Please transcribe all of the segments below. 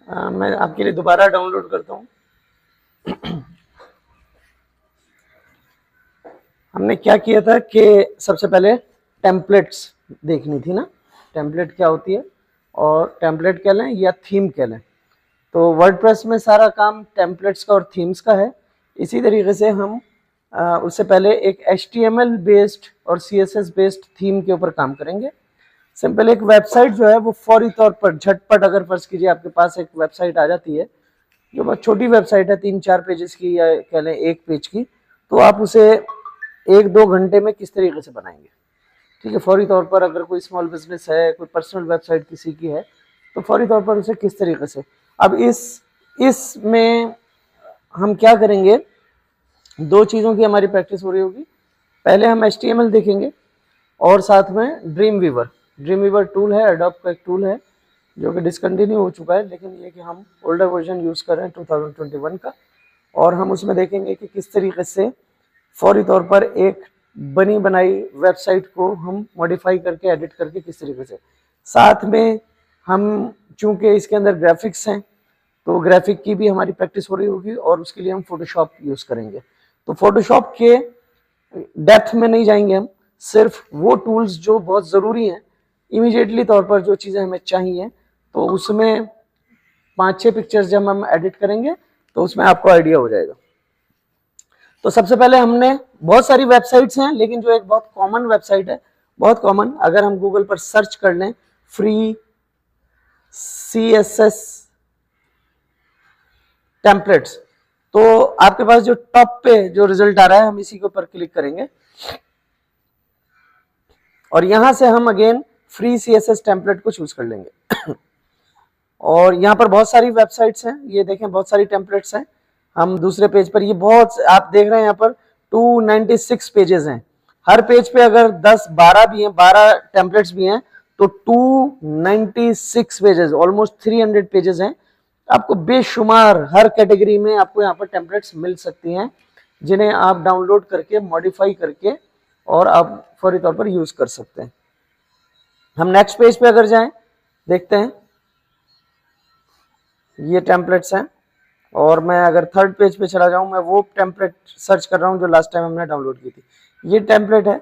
मैं आपके लिए दोबारा डाउनलोड करता हूँ। हमने क्या किया था कि सबसे पहले टेम्पलेट्स देखनी थी ना, टेम्पलेट क्या होती है और टेम्पलेट कह लें या थीम कह लें। तो वर्डप्रेस में सारा काम टेम्पलेट्स का और थीम्स का है। इसी तरीके से हम उससे पहले एक HTML बेस्ड और CSS बेस्ड थीम के ऊपर काम करेंगे। सिंपल एक वेबसाइट जो है वो फौरी तौर पर झटपट, अगर फर्ज कीजिए आपके पास एक वेबसाइट आ जाती है जो बहुत छोटी वेबसाइट है, 3-4 पेजेस की या कह लें 1 पेज की, तो आप उसे 1-2 घंटे में किस तरीके से बनाएंगे। ठीक है, फौरी तौर पर अगर कोई स्मॉल बिजनेस है, कोई पर्सनल वेबसाइट किसी की है, तो फौरी तौर पर उसे किस तरीके से। अब इसमें हम क्या करेंगे, 2 चीज़ों की हमारी प्रैक्टिस हो रही होगी। पहले हम HTML देखेंगे और साथ में ड्रीम वीवर टूल है, एडोब का एक टूल है जो कि डिसकंटिन्यू हो चुका है, लेकिन ये कि हम ओल्डर वर्जन यूज़ कर रहे हैं 2021 का, और हम उसमें देखेंगे कि किस तरीके से फौरी तौर पर एक बनी बनाई वेबसाइट को हम मॉडिफाई करके, एडिट करके किस तरीके से। साथ में हम चूंकि इसके अंदर ग्राफिक्स हैं तो ग्राफिक की भी हमारी प्रैक्टिस हो रही होगी, और उसके लिए हम फोटोशॉप यूज़ करेंगे। तो फोटोशॉप के डेप्थ में नहीं जाएंगे हम, सिर्फ वो टूल्स जो बहुत ज़रूरी हैं, इमीडिएटली तौर पर जो चीज़ें हमें चाहिए, तो उसमें 5-6 पिक्चर्स जब हम एडिट करेंगे तो उसमें आपको आइडिया हो जाएगा। तो सबसे पहले हमने, बहुत सारी वेबसाइट्स हैं लेकिन जो एक बहुत कॉमन वेबसाइट है, बहुत कॉमन, अगर हम गूगल पर सर्च कर लें फ्री CSS टेम्पलेट्स, तो आपके पास जो टॉप पे जो रिजल्ट आ रहा है, हम इसी के ऊपर क्लिक करेंगे और यहां से हम अगेन फ्री CSS टेम्पलेट को चूज कर लेंगे। और यहाँ पर बहुत सारी वेबसाइट्स हैं, ये देखें बहुत सारी टेम्पलेट्स हैं। हम दूसरे पेज पर, ये बहुत, आप देख रहे हैं यहाँ पर 296 पेजेस हैं। हर पेज पे अगर 10-12 भी हैं, 12 टेम्पलेट्स भी हैं, तो 296 पेजेस, ऑलमोस्ट 300 पेजेस हैं। आपको बेशुमार हर कैटेगरी में आपको यहाँ पर टेम्पलेट्स मिल सकती हैं, जिन्हें आप डाउनलोड करके, मॉडिफाई करके और आप फौरी तौर पर यूज कर सकते हैं। हम नेक्स्ट पेज पे अगर जाएं, देखते हैं ये टेम्पलेट्स हैं, और मैं अगर थर्ड पेज पे चला जाऊं, मैं वो टेम्पलेट सर्च कर रहा हूं जो लास्ट टाइम हमने डाउनलोड की थी। ये टेम्पलेट है।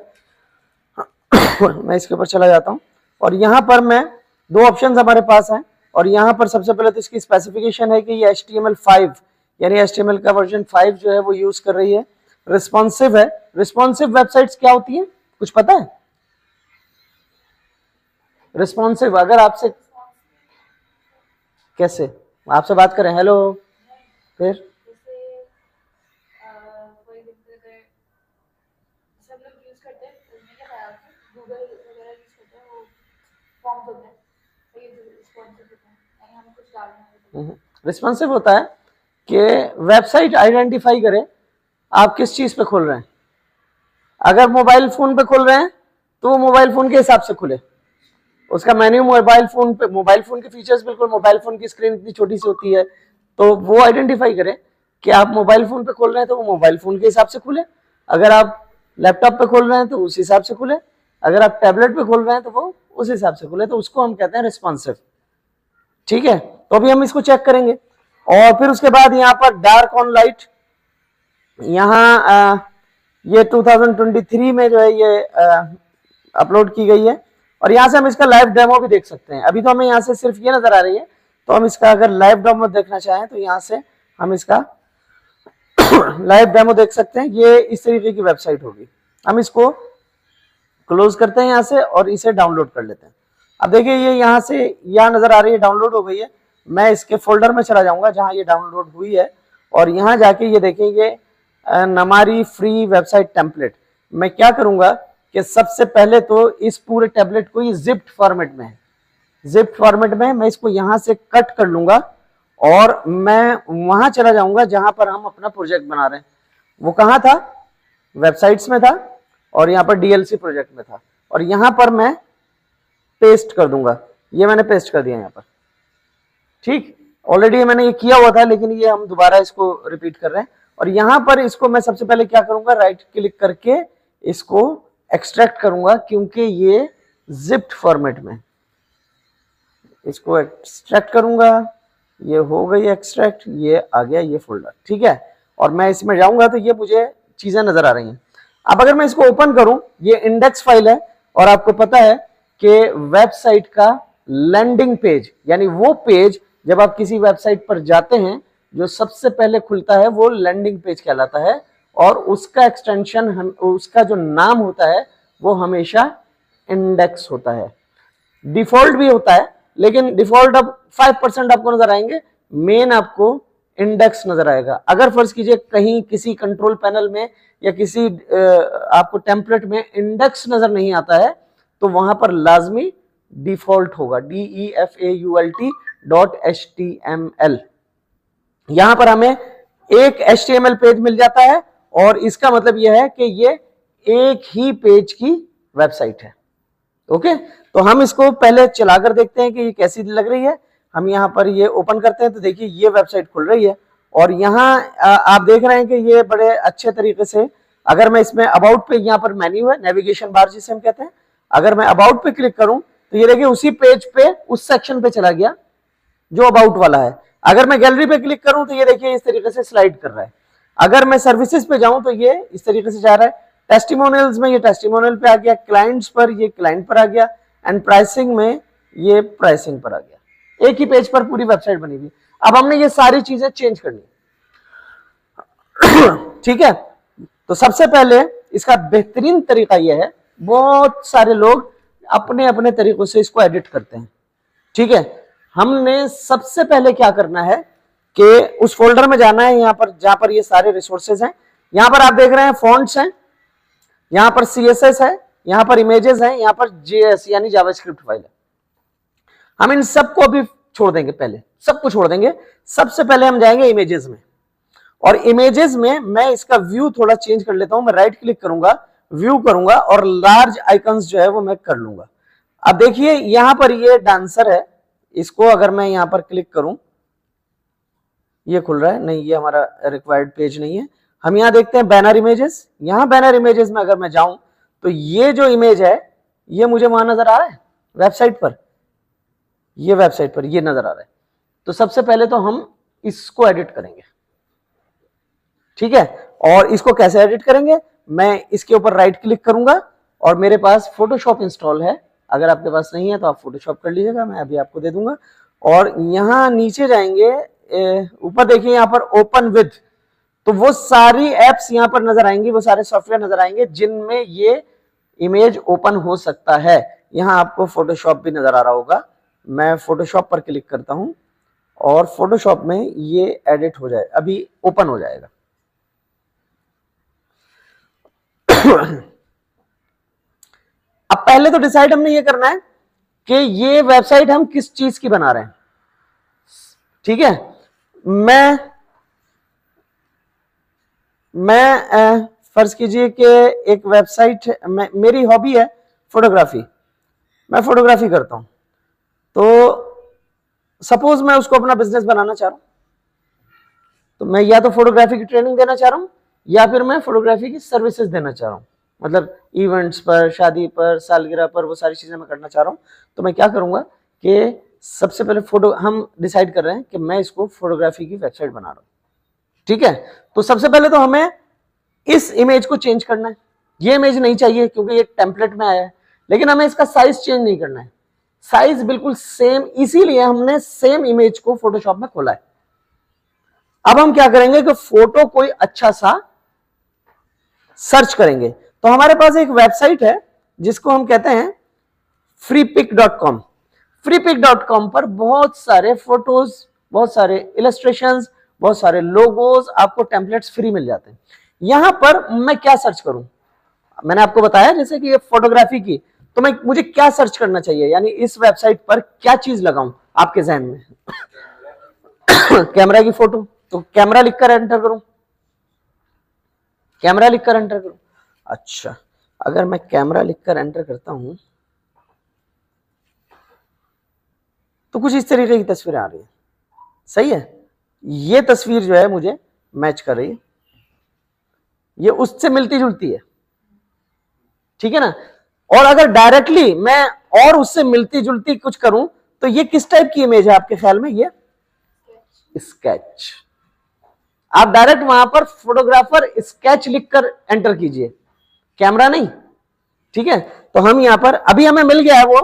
मैं इसके ऊपर चला जाता हूं और यहां पर मैं 2 ऑप्शंस हमारे पास हैं, और यहां पर सबसे पहले तो इसकी स्पेसिफिकेशन है कि ये HTML5 यानी HTML का वर्जन 5 जो है वो यूज कर रही है, रिस्पॉन्सिव है। रिस्पॉन्सिव वेबसाइट्स क्या होती है, कुछ पता है? रिस्पॉन्सिव, अगर आपसे, कैसे आपसे बात करें, हेलो, फिर रिस्पॉन्सिव होता है कि वेबसाइट आइडेंटिफाई करे आप किस चीज पे खोल रहे हैं। अगर मोबाइल फोन पे खोल रहे हैं तो वो मोबाइल फोन के हिसाब से खुले, उसका मेन्यू मोबाइल फोन पे, मोबाइल फोन के फीचर्स बिल्कुल, मोबाइल फोन की स्क्रीन इतनी छोटी सी होती है, तो वो आइडेंटिफाई करे कि आप मोबाइल फोन पे खोल रहे हैं तो वो मोबाइल फोन के हिसाब से खुले। अगर आप लैपटॉप पे खोल रहे हैं तो उस हिसाब से खुले, अगर आप टैबलेट पे खोल रहे हैं तो वो उस हिसाब से खुले, तो उसको हम कहते हैं रिस्पॉन्सिव। ठीक है, तो अभी हम इसको चेक करेंगे। और फिर उसके बाद यहाँ पर डार्क ऑन लाइट, यहाँ ये 2023 में जो है ये अपलोड की गई है, और यहाँ से हम इसका लाइव डेमो भी देख सकते हैं। अभी तो हमें यहाँ से सिर्फ ये नजर आ रही है, तो हम इसका अगर लाइव डेमो देखना चाहें तो यहाँ से हम इसका लाइव डेमो देख सकते हैं। ये इस तरीके की वेबसाइट होगी। हम इसको क्लोज करते हैं यहाँ से और इसे डाउनलोड कर लेते हैं। अब देखिए ये यहाँ से, यहाँ नजर आ रही है डाउनलोड हो गई है। मैं इसके फोल्डर में चला जाऊंगा जहां ये डाउनलोड हुई है, और यहाँ जाके ये देखिए ये नमारी फ्री वेबसाइट टेम्पलेट। मैं क्या करूंगा कि सबसे पहले तो इस पूरे टेम्पलेट को, ये जिप्ड फॉर्मेट में है, जिप्ड फॉर्मेट में मैं इसको यहां से कट कर लूंगा और मैं वहां चला जाऊंगा जहां पर हम अपना प्रोजेक्ट बना रहे हैं। वो कहां था, वेबसाइट्स में था, और यहाँ पर DLC प्रोजेक्ट में था, और यहां पर मैं पेस्ट कर दूंगा। ये मैंने पेस्ट कर दिया यहाँ पर। ठीक, ऑलरेडी मैंने ये किया हुआ था, लेकिन ये हम दोबारा इसको रिपीट कर रहे हैं। और यहां पर इसको मैं सबसे पहले क्या करूंगा, राइट क्लिक करके इसको एक्सट्रैक्ट करूंगा, क्योंकि ये जिप्ड फॉर्मेट में, इसको एक्सट्रैक्ट करूंगा, ये हो गई एक्सट्रैक्ट, ये आ गया ये फोल्डर, ठीक है। और मैं इसमें जाऊंगा तो ये मुझे चीजें नजर आ रही हैं। अब अगर मैं इसको ओपन करूं, ये इंडेक्स फाइल है और आपको पता है कि वेबसाइट का लैंडिंग पेज, यानी वो पेज जब आप किसी वेबसाइट पर जाते हैं जो सबसे पहले खुलता है वो लैंडिंग पेज कहलाता है, और उसका एक्सटेंशन उसका जो नाम होता है वो हमेशा इंडेक्स होता है। डिफॉल्ट भी होता है, लेकिन डिफॉल्ट अब 5% आपको नजर आएंगे, मेन आपको इंडेक्स नजर आएगा। अगर फर्ज कीजिए कहीं किसी कंट्रोल पैनल में या किसी आपको टेम्पलेट में इंडेक्स नजर नहीं आता है तो वहां पर लाजमी डिफॉल्ट होगा, default.html। यहां पर हमें एक HTML पेज मिल जाता है और इसका मतलब यह है कि ये एक ही पेज की वेबसाइट है। ओके, तो हम इसको पहले चलाकर देखते हैं कि ये कैसी लग रही है। हम यहाँ पर ये ओपन करते हैं तो देखिए ये वेबसाइट खुल रही है और यहाँ आप देख रहे हैं कि ये बड़े अच्छे तरीके से, अगर मैं इसमें अबाउट पे, यहाँ पर मेन्यू है, नेविगेशन बार जिसे हम कहते हैं, अगर मैं अबाउट पे क्लिक करूं तो ये देखिए उसी पेज पे उस सेक्शन पे चला गया जो अबाउट वाला है। अगर मैं गैलरी पे क्लिक करूं तो ये देखिए इस तरीके से स्लाइड कर रहा है। अगर मैं सर्विसेज पे जाऊं तो ये इस तरीके से जा रहा है। टेस्टिमोनियल्स में ये टेस्टिमोनियल पे आ गया, क्लाइंट्स पर ये क्लाइंट पर आ गया, एंड प्राइसिंग में ये प्राइसिंग पर आ गया। एक ही पेज पर पूरी वेबसाइट बनी हुई। अब हमने ये सारी चीजें चेंज करनी, ठीक है। तो सबसे पहले इसका बेहतरीन तरीका यह है, बहुत सारे लोग अपने अपने तरीकों से इसको एडिट करते हैं, ठीक है। हमने सबसे पहले क्या करना है कि उस फोल्डर में जाना है, यहां पर जहां पर ये सारे रिसोर्सेज हैं। यहां पर आप देख रहे हैं फॉन्ट्स हैं, यहां पर CSS है, यहां पर इमेजेस हैं, यहां पर JS यानी जावास्क्रिप्ट फाइल है। हम इन सबको अभी छोड़ देंगे, पहले सबको छोड़ देंगे। सबसे पहले हम जाएंगे इमेजेस में, और इमेजेस में मैं इसका व्यू थोड़ा चेंज कर लेता हूं। मैं राइट क्लिक करूंगा, व्यू करूंगा और लार्ज आइकन्स जो है वो मैं कर लूंगा। अब देखिए यहां पर ये डांसर है, इसको अगर मैं यहां पर क्लिक करूं, ये खुल रहा है, नहीं ये हमारा रिक्वायर्ड पेज नहीं है। हम यहां देखते हैं बैनर इमेजेस। यहां बैनर इमेजेस में अगर मैं जाऊं तो ये जो इमेज है ये मुझे वहां नजर आ रहा है वेबसाइट पर, ये वेबसाइट पर ये नजर आ रहा है। तो सबसे पहले तो हम इसको एडिट करेंगे, ठीक है। और इसको कैसे एडिट करेंगे, मैं इसके ऊपर राइट क्लिक करूंगा और मेरे पास फोटोशॉप इंस्टॉल है। अगर आपके पास नहीं है तो आप फोटोशॉप कर लीजिएगा, मैं अभी आपको दे दूंगा। और यहां नीचे जाएंगे, ऊपर देखिए यहां पर ओपन विद, तो वो सारी एप्स यहां पर नजर आएंगी, वो सारे सॉफ्टवेयर नजर आएंगे जिनमें ये इमेज ओपन हो सकता है। यहां आपको फोटोशॉप भी नजर आ रहा होगा। मैं फोटोशॉप पर क्लिक करता हूं और फोटोशॉप में ये एडिट हो जाए, अभी ओपन हो जाएगा। अब पहले तो डिसाइड हमने ये करना है कि ये वेबसाइट हम किस चीज की बना रहे हैं, ठीक है। मैं फर्ज कीजिए कि एक वेबसाइट, मेरी हॉबी है फोटोग्राफी, मैं फोटोग्राफी करता हूं, तो सपोज मैं उसको अपना बिजनेस बनाना चाह रहा हूं, तो मैं या तो फोटोग्राफी की ट्रेनिंग देना चाह रहा हूं या फिर मैं फोटोग्राफी की सर्विसेज देना चाह रहा हूं, मतलब इवेंट्स पर, शादी पर, सालगिरह पर, वो सारी चीजें मैं करना चाह रहा हूं। तो मैं क्या करूंगा कि सबसे पहले हम डिसाइड कर रहे हैं कि मैं इसको फोटोग्राफी की वेबसाइट बना रहा हूं, ठीक है। तो सबसे पहले तो हमें इस इमेज को चेंज करना है। ये इमेज नहीं चाहिए क्योंकि ये टेम्पलेट में आया है, लेकिन हमें इसका साइज चेंज नहीं करना है, साइज बिल्कुल सेम, इसीलिए हमने सेम इमेज को फोटोशॉप में खोला है। अब हम क्या करेंगे कि फोटो कोई अच्छा सा सर्च करेंगे। तो हमारे पास एक वेबसाइट है जिसको हम कहते हैं freepik.com। freepik.com पर बहुत सारे फोटोज, बहुत सारे इलस्ट्रेशंस, बहुत सारे लोगोज, आपको टेम्पलेट्स फ्री मिल जाते हैं। यहां पर मैं क्या सर्च करूं, मैंने आपको बताया जैसे कि ये फोटोग्राफी की, तो मुझे क्या सर्च करना चाहिए, यानी इस वेबसाइट पर क्या चीज लगाऊं आपके जहन में। कैमरा की फोटो, तो कैमरा लिखकर एंटर करूं, कैमरा लिखकर एंटर करूं। अच्छा, अगर मैं कैमरा लिखकर एंटर करता हूं तो कुछ इस तरीके की तस्वीरें आ रही है, सही है। ये तस्वीर जो है मुझे मैच कर रही है, ये उससे मिलती जुलती है, ठीक है ना। और अगर डायरेक्टली मैं और उससे मिलती जुलती कुछ करूं तो ये किस टाइप की इमेज है आपके ख्याल में? ये स्केच। आप डायरेक्ट वहां पर फोटोग्राफर स्केच लिखकर एंटर कीजिए, कैमरा नहीं, ठीक है। तो हम यहां पर अभी हमें मिल गया है वो,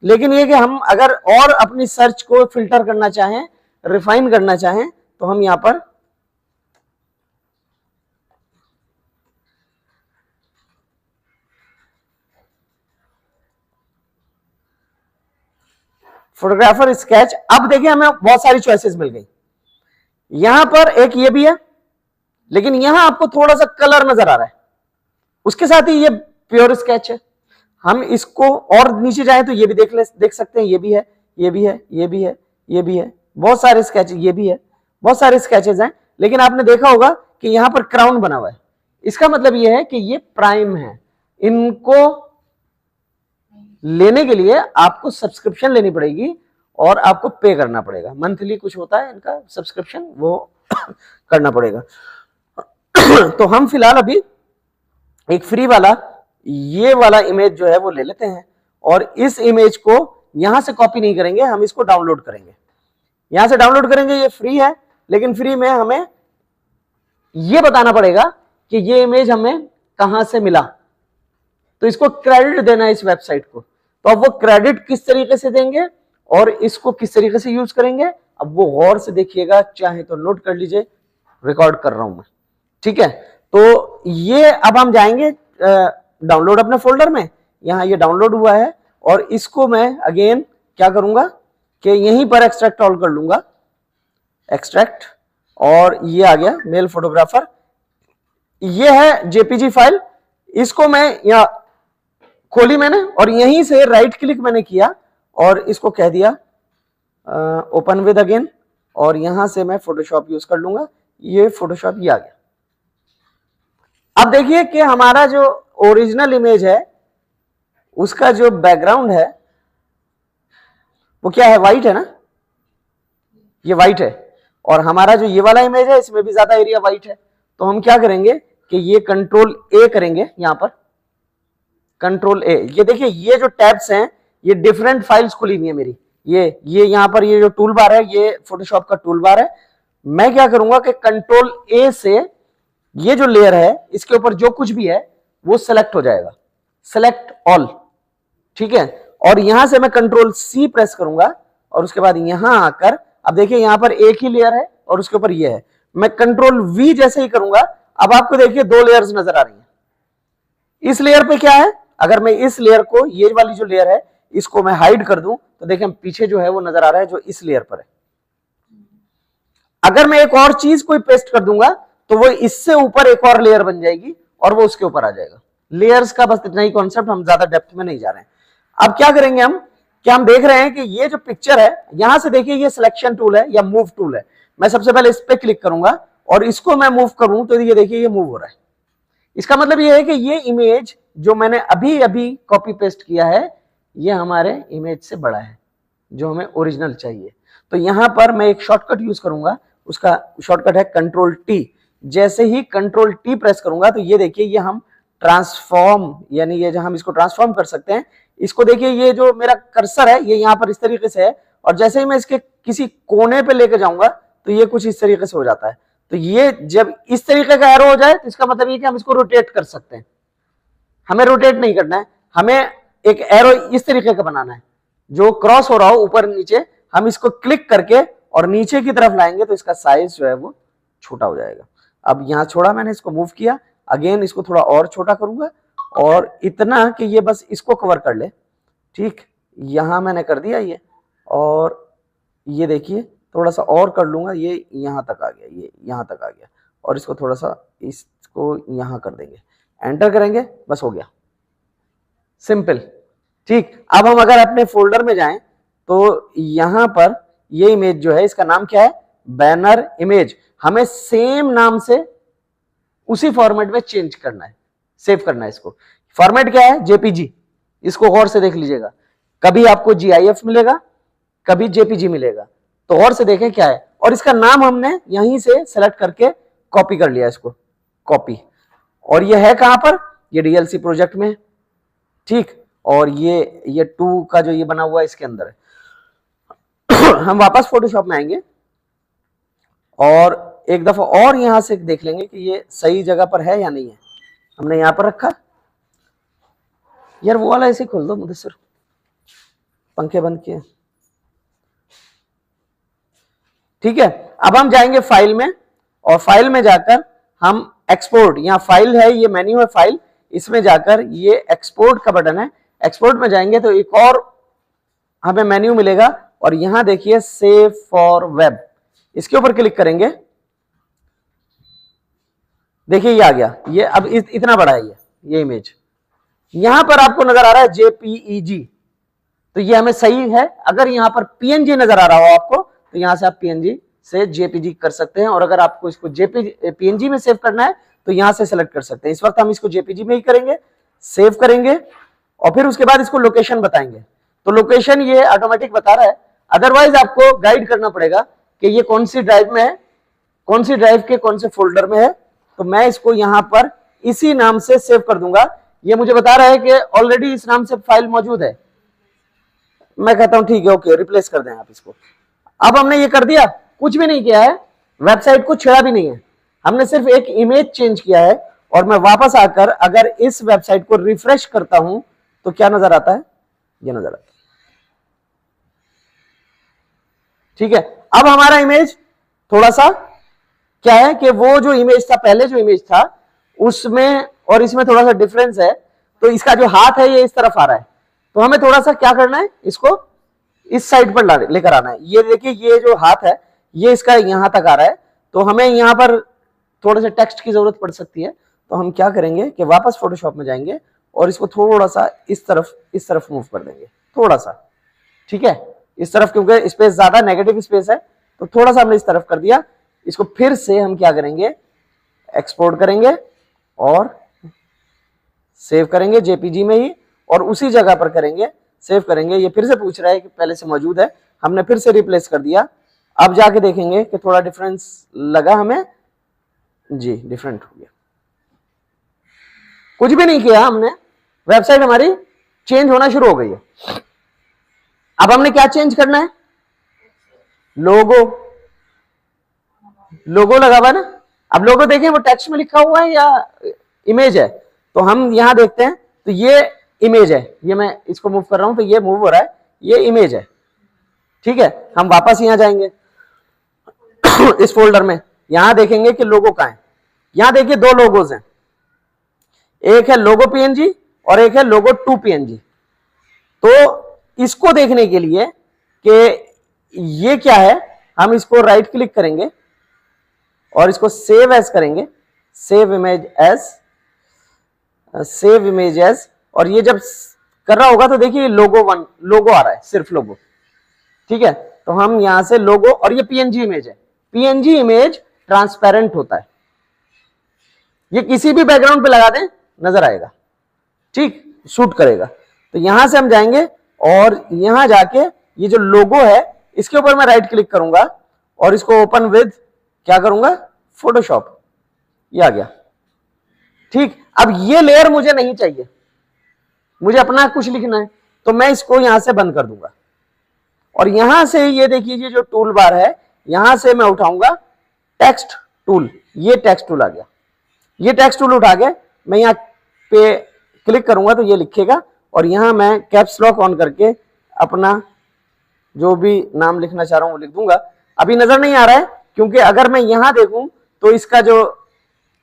लेकिन ये कि हम अगर और अपनी सर्च को फिल्टर करना चाहें, रिफाइन करना चाहें, तो हम यहां पर फोटोग्राफर स्केच। अब देखिए हमें बहुत सारी चॉइसेस मिल गई। यहां पर एक ये भी है, लेकिन यहां आपको थोड़ा सा कलर नजर आ रहा है, उसके साथ ही ये प्योर स्केच है। हम इसको और नीचे जाएं तो ये भी देख सकते हैं, ये भी है, ये भी है, ये भी है, ये भी है, बहुत सारे स्केच, ये भी है, बहुत सारे स्केचेस हैं। लेकिन आपने देखा होगा कि यहां पर क्राउन बना हुआ है, इसका मतलब ये है कि ये प्राइम है। इनको लेने के लिए आपको सब्सक्रिप्शन लेनी पड़ेगी और आपको पे करना पड़ेगा, मंथली कुछ होता है इनका सब्सक्रिप्शन, वो करना पड़ेगा। तो हम फिलहाल अभी एक फ्री वाला ये वाला इमेज जो है वो ले लेते हैं, और इस इमेज को यहां से कॉपी नहीं करेंगे, हम इसको डाउनलोड करेंगे, यहां से डाउनलोड करेंगे। ये फ्री है, लेकिन फ्री में हमें ये बताना पड़ेगा कि ये इमेज हमें कहां से मिला, तो इसको क्रेडिट देना है इस वेबसाइट को। तो अब वो क्रेडिट किस तरीके से देंगे और इसको किस तरीके से यूज करेंगे, अब वो गौर से देखिएगा, चाहे तो नोट कर लीजिए, रिकॉर्ड कर रहा हूं मैं, ठीक है। तो ये अब हम जाएंगे डाउनलोड अपने फोल्डर में, यहां ये डाउनलोड हुआ है, और इसको मैं अगेन क्या करूंगा कि यहीं पर एक्सट्रैक्ट ऑल कर लूंगा, एक्सट्रैक्ट, और ये आ गया मेल फोटोग्राफर। ये है जेपीजी फाइल, इसको मैं यहां खोली मैंने, और यहीं से राइट क्लिक मैंने किया और इसको कह दिया ओपन विद अगेन, और यहां से मैं फोटोशॉप यूज कर लूंगा। ये फोटोशॉप ये आ गया। अब देखिए कि हमारा जो ओरिजिनल इमेज है उसका जो बैकग्राउंड है वो क्या है, व्हाइट है ना, ये व्हाइट है, और हमारा जो ये वाला इमेज है इसमें भी ज्यादा एरिया व्हाइट है। तो हम क्या करेंगे कि ये कंट्रोल ए करेंगे, यहां पर कंट्रोल ए, ये देखिए ये जो टैब्स हैं ये डिफरेंट फाइल्स खुली हुई है मेरी, ये यहां पर ये जो टूल बार है ये फोटोशॉप का टूल बार है। मैं क्या करूंगा कि कंट्रोल ए से ये जो लेयर है इसके ऊपर जो कुछ भी है वो सेलेक्ट हो जाएगा, सेलेक्ट ऑल, ठीक है। और यहां से मैं कंट्रोल सी प्रेस करूंगा, और उसके बाद यहां आकर अब देखिए यहां पर एक ही लेयर है और उसके ऊपर ये है, मैं कंट्रोल वी जैसे ही करूंगा, अब आपको देखिए दो लेयर्स नजर आ रही हैं। इस लेयर पे क्या है, अगर मैं इस लेयर को, ये वाली जो लेयर है इसको मैं हाइड कर दूं तो देखिए पीछे जो है वो नजर आ रहा है जो इस लेयर पर है। अगर मैं एक और चीज कोई पेस्ट कर दूंगा तो वो इससे ऊपर एक और लेयर बन जाएगी और वो उसके ऊपर आ जाएगा। लेयर्स का बस इतना ही कॉन्सेप्ट, हम ज्यादा डेप्थ में नहीं जा रहे हैं। अब क्या करेंगे हम, क्या हम देख रहे हैं कि ये जो पिक्चर है यहां से देखिए ये सिलेक्शन टूल है या मूव टूल है। मैं सबसे पहले इस पे क्लिक करूंगा और इसको मैं मूव करूं तो ये देखिए ये मूव हो रहा है। इसका मतलब ये है कि ये इमेज जो मैंने अभी अभी कॉपी पेस्ट किया है ये हमारे इमेज से बड़ा है जो हमें ओरिजिनल चाहिए। तो यहां पर मैं एक शॉर्टकट यूज करूंगा, उसका शॉर्टकट है कंट्रोल टी। जैसे ही कंट्रोल टी प्रेस करूंगा तो ये देखिए ये हम ट्रांसफॉर्म, यानी ये जो हम इसको ट्रांसफॉर्म कर सकते हैं। इसको देखिए ये जो मेरा कर्सर है ये यहाँ पर इस तरीके से है, और जैसे ही मैं इसके किसी कोने पे लेके जाऊंगा तो ये कुछ इस तरीके से हो जाता है। तो ये जब इस तरीके का एरो हो जाए तो इसका मतलब ये कि हम इसको रोटेट कर सकते हैं। हमें रोटेट नहीं करना है, हमें एक एरो इस तरीके का बनाना है जो क्रॉस हो रहा हो ऊपर नीचे। हम इसको क्लिक करके और नीचे की तरफ लाएंगे तो इसका साइज जो है वो छोटा हो जाएगा। अब यहां छोड़ा मैंने, इसको मूव किया, अगेन इसको थोड़ा और छोटा करूंगा और इतना कि ये बस इसको कवर कर ले, ठीक। यहां मैंने कर दिया ये, और ये देखिए थोड़ा सा और कर लूंगा, ये यहां तक आ गया, ये यहां तक आ गया, और इसको थोड़ा सा इसको यहां कर देंगे, एंटर करेंगे, बस हो गया, सिंपल, ठीक। अब हम अगर अपने फोल्डर में जाएं तो यहां पर ये इमेज जो है इसका नाम क्या है, बैनर इमेज। हमें सेम नाम से उसी फॉर्मेट में चेंज करना है, सेव करना है इसको। फॉर्मेट क्या है, जेपीजी। इसको गौर से देख लीजिएगा, कभी आपको जीआईएफ मिलेगा, कभी जेपीजी मिलेगा, तो गौर से देखें क्या है। और इसका नाम हमने यहीं से सेलेक्ट करके कॉपी कर लिया, इसको कॉपी, और ये है कहां पर, ये डीएलसी प्रोजेक्ट में, ठीक। और ये 2 का जो ये बना हुआ है इसके अंदर है। हम वापस फोटोशॉप में आएंगे और एक दफा और यहां से देख लेंगे कि ये सही जगह पर है या नहीं है। हमने यहां पर रखा, यार वो वाला ऐसे खोल दो मुदस्सिर, पंखे बंद किए। ठीक है, अब हम जाएंगे फाइल में और फाइल में जाकर हम एक्सपोर्ट, यहाँ फाइल है, ये मेन्यू है फाइल, इसमें जाकर ये एक्सपोर्ट का बटन है, एक्सपोर्ट में जाएंगे तो एक और हमें मेन्यू मिलेगा और यहां देखिए सेव फॉर वेब, इसके ऊपर क्लिक करेंगे। देखिए ये आ गया, ये अब इतना बड़ा है ये इमेज, यहां पर आपको नजर आ रहा है जेपीईजी, तो ये हमें सही है। अगर यहां पर पीएनजी नजर आ रहा हो आपको तो यहां से आप पीएनजी से जेपीजी कर सकते हैं, और अगर आपको इसको पीएनजी में सेव करना है तो यहां से सेलेक्ट कर सकते हैं। इस वक्त हम इसको जेपीजी में ही करेंगे, सेव करेंगे और फिर उसके बाद इसको लोकेशन बताएंगे। तो लोकेशन ये ऑटोमेटिक बता रहा है, अदरवाइज आपको गाइड करना पड़ेगा कि ये कौन सी ड्राइव में है, कौन सी ड्राइव के कौन से फोल्डर में है। तो मैं इसको यहां पर इसी नाम से सेव कर दूंगा। ये मुझे बता रहा है कि ऑलरेडी इस नाम से फाइल मौजूद है। मैं कहता हूं ठीक है, ओके, रिप्लेस कर दें आप इसको। अब हमने ये कर दिया, कुछ भी नहीं किया है, वेबसाइट को छेड़ा भी नहीं है, हमने सिर्फ एक इमेज चेंज किया है। और मैं वापस आकर अगर इस वेबसाइट को रिफ्रेश करता हूं तो क्या नजर आता है, ये नजर आता है। ठीक है, अब हमारा इमेज थोड़ा सा क्या है कि वो जो इमेज था, पहले जो इमेज था उसमें और इसमें थोड़ा सा डिफरेंस है। तो इसका जो हाथ है ये इस तरफ आ रहा है, तो हमें थोड़ा सा क्या करना है, इसको इस साइड पर लेकर आना है। ये देखिए ये जो हाथ है ये इसका यहां तक आ रहा है, तो हमें यहां पर थोड़ा सा टेक्स्ट की जरूरत पड़ सकती है। तो हम क्या करेंगे कि वापस फोटोशॉप में जाएंगे और इसको थोड़ा सा इस तरफ मूव कर देंगे, थोड़ा सा। ठीक है, इस तरफ, क्योंकि स्पेस ज्यादा नेगेटिव स्पेस है, तो थोड़ा सा हमने इस तरफ कर दिया। इसको फिर से हम क्या करेंगे, एक्सपोर्ट करेंगे और सेव करेंगे जेपीजी में ही, और उसी जगह पर करेंगे, सेव करेंगे। ये फिर से पूछ रहा है कि पहले से मौजूद है, हमने फिर से रिप्लेस कर दिया। अब जाके देखेंगे कि थोड़ा डिफरेंस लगा हमें, जी डिफरेंट हो गया। कुछ भी नहीं किया हमने, वेबसाइट हमारी चेंज होना शुरू हो गई है। अब हमने क्या चेंज करना है, लोगो लगा हुआ है ना। अब लोगो देखिए वो टेक्स्ट में लिखा हुआ है या इमेज है, तो हम यहां देखते हैं तो ये इमेज है, ये मैं इसको मूव कर रहा हूं तो ये मूव हो रहा है, ये इमेज है। ठीक है, हम वापस यहां जाएंगे इस फोल्डर में, यहां देखेंगे कि लोगो कहां है। यहां देखिए दो लोगोज हैं, एक है लोगो पीएनजी और एक है लोगो 2 पीएनजी। तो इसको देखने के लिए कि ये क्या है, हम इसको राइट क्लिक करेंगे और इसको सेव एज करेंगे, सेव इमेज एज। और ये जब कर रहा होगा तो देखिए लोगो 1 लोगो आ रहा है, सिर्फ लोगो। ठीक है, तो हम यहां से लोगो, और ये पीएनजी इमेज है, पीएनजी इमेज ट्रांसपेरेंट होता है, ये किसी भी बैकग्राउंड पे लगा दें नजर आएगा, ठीक, शूट करेगा। तो यहां से हम जाएंगे और यहां जाके ये जो लोगो है इसके ऊपर मैं राइट क्लिक करूंगा और इसको ओपन विद क्या करूंगा, फोटोशॉप, ये आ गया। ठीक, अब ये लेयर मुझे नहीं चाहिए, मुझे अपना कुछ लिखना है, तो मैं इसको यहां से बंद कर दूंगा। और यहां से ये देखिए ये जो टूल बार है, यहां से मैं उठाऊंगा टेक्स्ट टूल, ये टेक्स्ट टूल आ गया। ये टेक्स्ट टूल उठा के मैं यहां पे क्लिक करूंगा तो ये लिखेगा, और यहां मैं कैप्स लॉक ऑन करके अपना जो भी नाम लिखना चाह रहा हूं वो लिख दूंगा। अभी नजर नहीं आ रहा है क्योंकि अगर मैं यहां देखूं तो इसका जो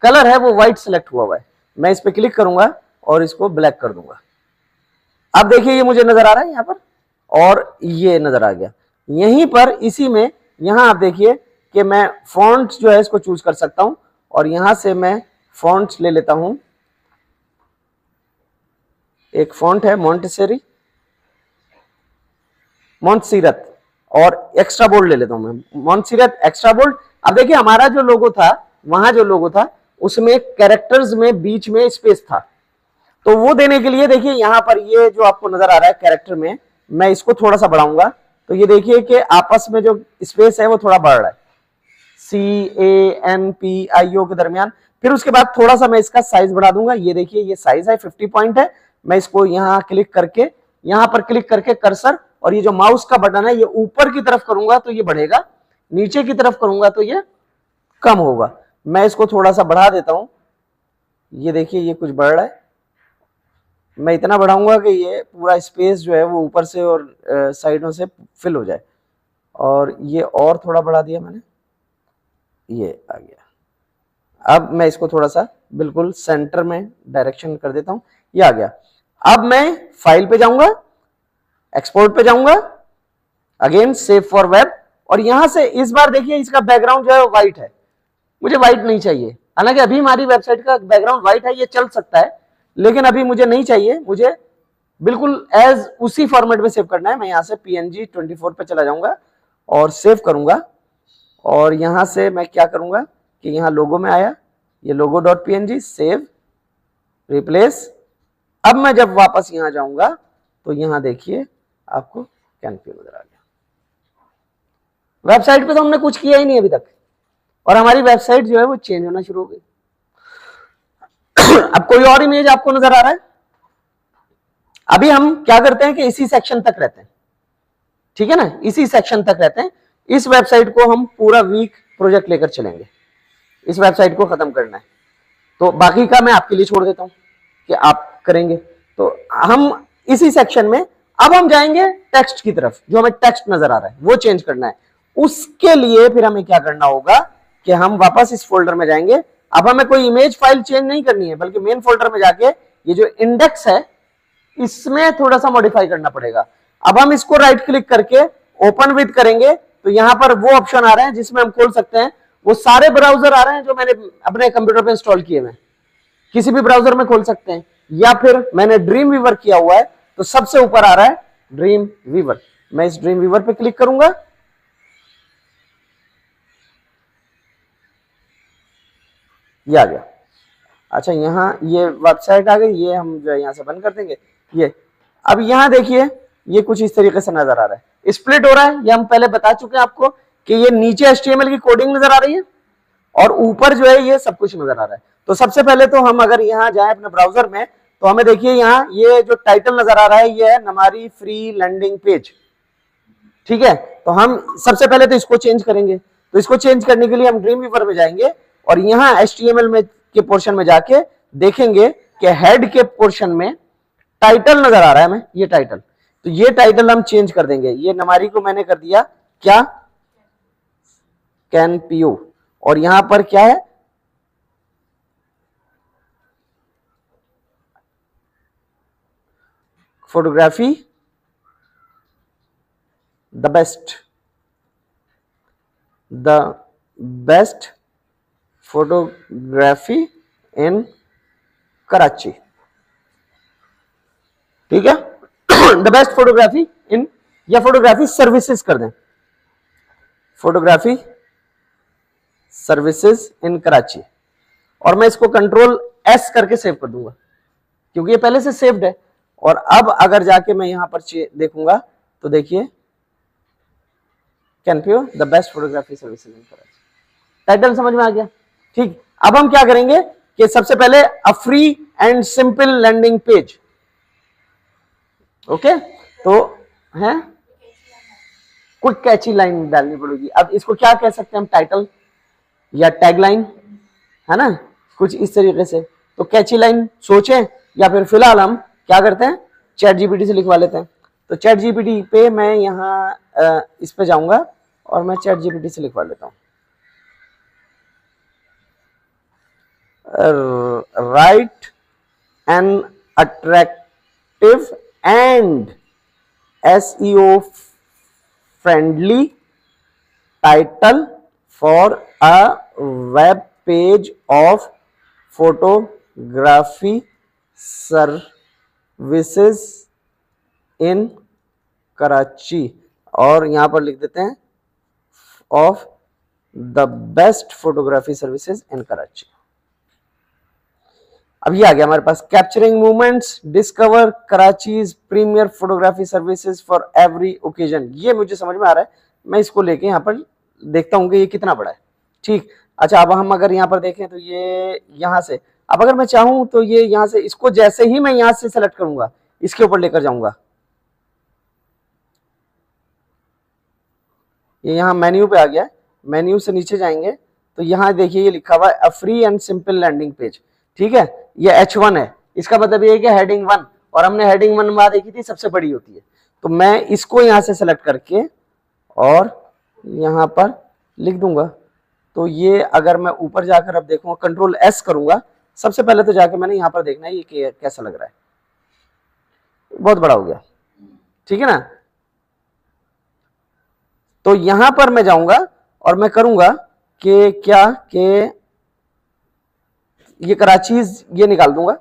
कलर है वो व्हाइट सिलेक्ट हुआ है। मैं इस पे क्लिक करूंगा और इसको ब्लैक कर दूंगा। अब देखिए ये मुझे नजर आ रहा है यहां पर, और ये नजर आ गया यहीं पर। इसी में यहां आप देखिए कि मैं फॉन्ट जो है इसको चूज कर सकता हूं, और यहां से मैं फॉन्ट ले लेता हूं, एक फॉन्ट है मोंटसीरत, और एक्स्ट्रा बोल्ड ले लेता हूं मैं, मोंटसीरत एक्स्ट्रा बोल्ड। अब देखिए हमारा जो लोगो था, वहां जो लोगो था उसमें कैरेक्टर्स में बीच में स्पेस था, तो वो देने के लिए देखिए यहां पर ये जो आपको नजर आ रहा है कैरेक्टर में, मैं इसको थोड़ा सा बढ़ाऊंगा तो ये देखिए कि आपस में जो स्पेस है वो थोड़ा बढ़ रहा है, CANPIO के दरमियान। फिर उसके बाद थोड़ा सा मैं इसका साइज बढ़ा दूंगा, ये देखिए ये साइज है 50 पॉइंट है। मैं इसको यहां क्लिक करके, यहां पर क्लिक करके कर्सर और ये जो माउस का बटन है ये ऊपर की तरफ करूंगा तो ये बढ़ेगा, नीचे की तरफ करूंगा तो ये कम होगा। मैं इसको थोड़ा सा बढ़ा देता हूं, ये देखिए ये कुछ बढ़ रहा है, मैं इतना बढ़ाऊंगा कि ये पूरा स्पेस जो है वो ऊपर से और साइडों से फिल हो जाए। और ये और थोड़ा बढ़ा दिया मैंने, ये आ गया। अब मैं इसको थोड़ा सा बिल्कुल सेंटर में डायरेक्शन कर देता हूं, ये आ गया। अब मैं फाइल पे जाऊंगा, एक्सपोर्ट पे जाऊंगा, अगेन सेव फॉर वेब, और यहां से इस बार देखिए इसका बैकग्राउंड जो है वो व्हाइट है, मुझे व्हाइट नहीं चाहिए। हालांकि अभी हमारी वेबसाइट का बैकग्राउंड व्हाइट है, ये चल सकता है, लेकिन अभी मुझे नहीं चाहिए, मुझे बिल्कुल एज उसी फॉर्मेट में सेव करना है। मैं यहां से PNG 24 पे चला जाऊंगा और सेव करूंगा, और यहां से मैं क्या करूंगा कि यहां लोगो में आया, ये logo.png, सेव, रिप्लेस। अब मैं जब वापस यहां जाऊंगा तो यहां देखिए आपको कैनपी नजर आ गया। वेबसाइट पे तो हमने कुछ किया ही नहीं अभी तक, और हमारी वेबसाइट जो है वो चेंज होना शुरू हो गई। अब कोई और इमेज आपको नजर आ रहा है? अभी हम क्या करते हैं कि इसी सेक्शन तक रहते हैं, ठीक है ना, इसी सेक्शन तक रहते हैं। इस वेबसाइट को हम पूरा वीक प्रोजेक्ट लेकर चलेंगे, इस वेबसाइट को खत्म करना है, तो बाकी का मैं आपके लिए छोड़ देता हूं कि आप करेंगे। तो हम इसी सेक्शन में अब हम जाएंगे टेक्स्ट की तरफ, जो हमें टेक्स्ट नजर आ रहा है वो चेंज करना है। उसके लिए फिर हमें क्या करना होगा कि हम वापस इस फोल्डर में जाएंगे। अब हमें कोई इमेज फाइल चेंज नहीं करनी है, बल्कि मेन फोल्डर में जाके ये जो इंडेक्स है इसमें थोड़ा सा मॉडिफाई करना पड़ेगा। अब हम इसको राइट क्लिक करके ओपन विद करेंगे तो यहां पर वो ऑप्शन आ रहे हैं जिसमें हम खोल सकते हैं, वो सारे ब्राउजर आ रहे हैं जो मैंने अपने कंप्यूटर पे इंस्टॉल किए हुए, किसी भी ब्राउजर में खोल सकते हैं, या फिर मैंने ड्रीम वीवर किया हुआ है तो सबसे ऊपर आ रहा है ड्रीम वीवर। मैं इस ड्रीम वीवर पे क्लिक करूंगा, ये आ गया। अच्छा यहां ये वेबसाइट आ गई, ये हम जो है यहां से बंद कर देंगे ये। अब यहां देखिए ये कुछ इस तरीके से नजर आ रहा है, स्प्लिट हो रहा है, ये हम पहले बता चुके हैं आपको कि ये नीचे HTML की कोडिंग नजर आ रही है और ऊपर जो है ये सब कुछ नजर आ रहा है। तो सबसे पहले तो हम अगर यहाँ जाए अपने ब्राउजर में तो हमें देखिए यहाँ ये जो टाइटल नजर आ रहा है ये है नमारी फ्री लैंडिंग पेज, ठीक है। तो हम सबसे पहले तो इसको चेंज करेंगे, तो इसको चेंज करने के लिए हम ड्रीम वीवर में जाएंगे और यहाँ HTML में के पोर्शन में जाके देखेंगे कि हेड के पोर्शन में टाइटल नजर आ रहा है, हमें ये टाइटल, तो ये टाइटल हम चेंज कर देंगे। ये नमारी को मैंने कर दिया क्या, कैनपीओ, और यहां पर क्या है, फोटोग्राफी द बेस्ट फोटोग्राफी इन कराची, ठीक है। द बेस्ट फोटोग्राफी इन, या फोटोग्राफी सर्विसेज कर दें, फोटोग्राफी सर्विसेज इन कराची, और मैं इसको कंट्रोल S करके सेव कर दूंगा क्योंकि ये पहले से सेव्ड है। और अब अगर जाके मैं यहां पर देखूंगा तो देखिए कैनपीओ the best photography services in Karachi, title समझ में आ गया, ठीक। अब हम क्या करेंगे कि सबसे पहले a free and simple landing page, okay, तो है क्विक कैची लाइन डालनी पड़ेगी। अब इसको क्या कह सकते हैं हम, टाइटल या टैगलाइन, है ना, कुछ इस तरीके से। तो कैची लाइन सोचें, या फिर फिलहाल हम क्या करते हैं ChatGPT से लिखवा लेते हैं। तो ChatGPT पे मैं यहाँ इस पे जाऊंगा और मैं ChatGPT से लिखवा लेता हूँ, right an attractive and SEO friendly title for a web page of photography services in Karachi, और यहां पर लिख देते हैं of the best photography services in Karachi. अब ये आ गया हमारे पास, capturing movements, discover Karachi's premier photography services for every occasion, ये मुझे समझ में आ रहा है। मैं इसको लेके यहाँ पर देखता हूँ कि ये कितना बड़ा है, ठीक। अच्छा अब हम अगर यहाँ पर देखें तो ये यहाँ से, अब अगर मैं चाहूँ तो ये यहाँ से, इसको जैसे ही मैं यहाँ से सेलेक्ट करूंगा इसके ऊपर लेकर जाऊंगा, ये यहाँ मेन्यू पे आ गया है, मेन्यू से नीचे जाएंगे तो यहाँ देखिए ये लिखा हुआ है a free and simple landing page, ठीक है। ये H1 है, इसका मतलब ये है कि हेडिंग 1, और हमने हेडिंग 1 वहां देखी थी सबसे बड़ी होती है, तो मैं इसको यहाँ से सेलेक्ट करके और यहाँ पर लिख दूंगा। तो ये अगर मैं ऊपर जाकर अब देखूंगा, कंट्रोल S करूंगा, सबसे पहले तो जाके मैंने यहाँ पर देखना है ये कैसा लग रहा है, बहुत बड़ा हो गया, ठीक है ना। तो यहां पर मैं जाऊंगा और मैं करूंगा कि क्या कि ये कराचीज ये निकाल दूंगा,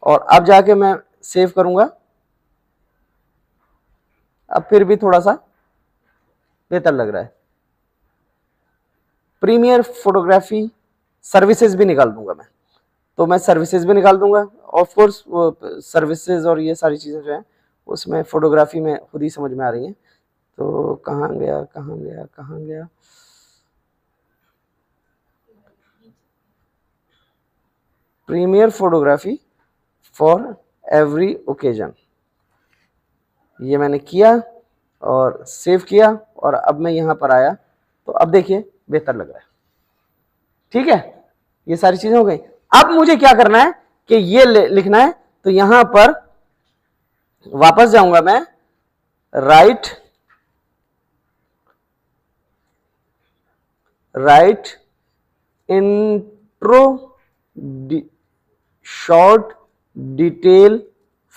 और अब जाके मैं सेव करूंगा। अब फिर भी थोड़ा सा बेहतर लग रहा है। प्रीमियर फोटोग्राफी सर्विसेज भी निकाल दूंगा मैं, तो मैं सर्विसेज भी निकाल दूंगा। ऑफ कोर्स सर्विसेज और ये सारी चीजें जो है उसमें फोटोग्राफी में खुद ही समझ में आ रही हैं। तो कहाँ गया कहाँ गया कहाँ गया, premier photography for every occasion, ये मैंने किया और सेव किया, और अब मैं यहां पर आया तो अब देखिए बेहतर लग रहा है, ठीक है। ये सारी चीजें हो गई। अब मुझे क्या करना है कि ये लिखना है, तो यहां पर वापस जाऊंगा मैं, right intro short detail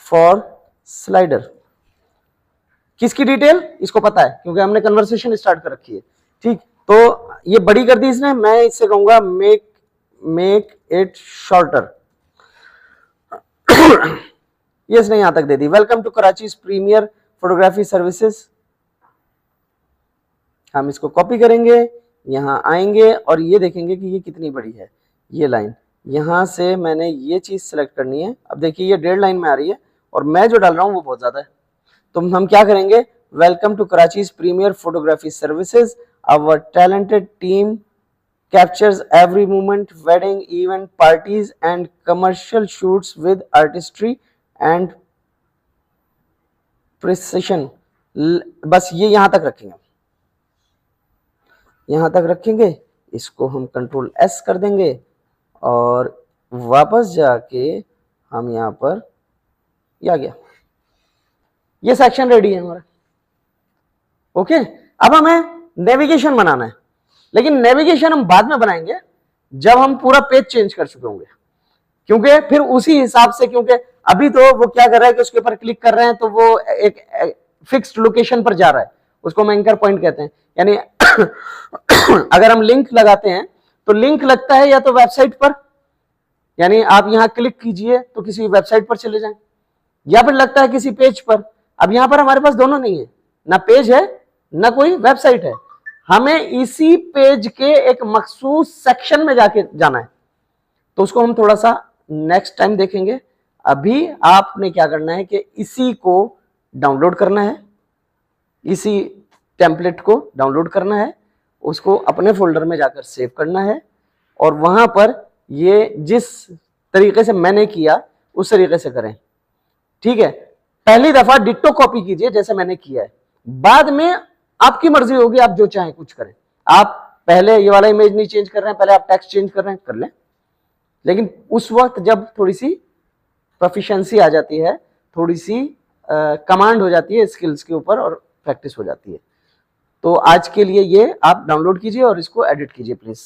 for slider. किसकी डिटेल, इसको पता है क्योंकि हमने कन्वर्सेशन स्टार्ट कर रखी है, ठीक। तो ये बड़ी कर दी इसने, मैं इससे कहूंगा मेक इट शॉर्टर। ये इसने यहां तक दे दी, welcome to Karachi premier photography services. हम इसको कॉपी करेंगे, यहां आएंगे और ये देखेंगे कि ये कितनी बड़ी है ये लाइन। यहां से मैंने ये चीज सेलेक्ट करनी है। अब देखिए ये 1.5 लाइन में आ रही है और मैं जो डाल रहा हूं वो बहुत ज्यादा है। तो हम क्या करेंगे, welcome to Karachi premier photography services, our talented team captures every moment, wedding, event, parties and commercial shoots with artistry and precision। बस ये यहां तक रखेंगे, यहां तक रखेंगे। इसको हम कंट्रोल S कर देंगे और वापस जाके हम यहां पर, ये आ गया, ये सेक्शन रेडी है हमारा, ओके। अब हमें नेविगेशन बनाना है, लेकिन नेविगेशन हम बाद में बनाएंगे जब हम पूरा पेज चेंज कर चुके होंगे, क्योंकि फिर उसी हिसाब से, क्योंकि अभी तो वो क्या कर रहा है कि उसके ऊपर क्लिक कर रहे हैं तो वो एक फिक्स्ड लोकेशन पर जा रहा है, उसको हम एंकर पॉइंट कहते हैं। यानी अगर हम लिंक लगाते हैं तो लिंक लगता है या तो वेबसाइट पर, यानी आप यहां क्लिक कीजिए तो किसी वेबसाइट पर चले जाएं, या फिर लगता है किसी पेज पर। अब यहां पर हमारे पास दोनों नहीं है, ना पेज है ना कोई वेबसाइट है, हमें इसी पेज के एक मखसूस सेक्शन में जाके जाना है। तो उसको हम थोड़ा सा नेक्स्ट टाइम देखेंगे। अभी आपने क्या करना है कि इसी को डाउनलोड करना है, इसी टेम्पलेट को डाउनलोड करना है, उसको अपने फोल्डर में जाकर सेव करना है, और वहां पर ये जिस तरीके से मैंने किया उस तरीके से करें, ठीक है। पहली दफा डिट्टो कॉपी कीजिए जैसे मैंने किया है, बाद में आपकी मर्जी होगी, आप जो चाहें कुछ करें। आप पहले ये वाला इमेज नहीं चेंज कर रहे हैं, पहले आप टेक्स्ट चेंज कर रहे हैं, कर लें, लेकिन उस वक्त जब थोड़ी सी प्रोफिशिएंसी आ जाती है, थोड़ी सी कमांड हो जाती है स्किल्स के ऊपर और प्रैक्टिस हो जाती है। तो आज के लिए ये आप डाउनलोड कीजिए और इसको एडिट कीजिए प्लीज।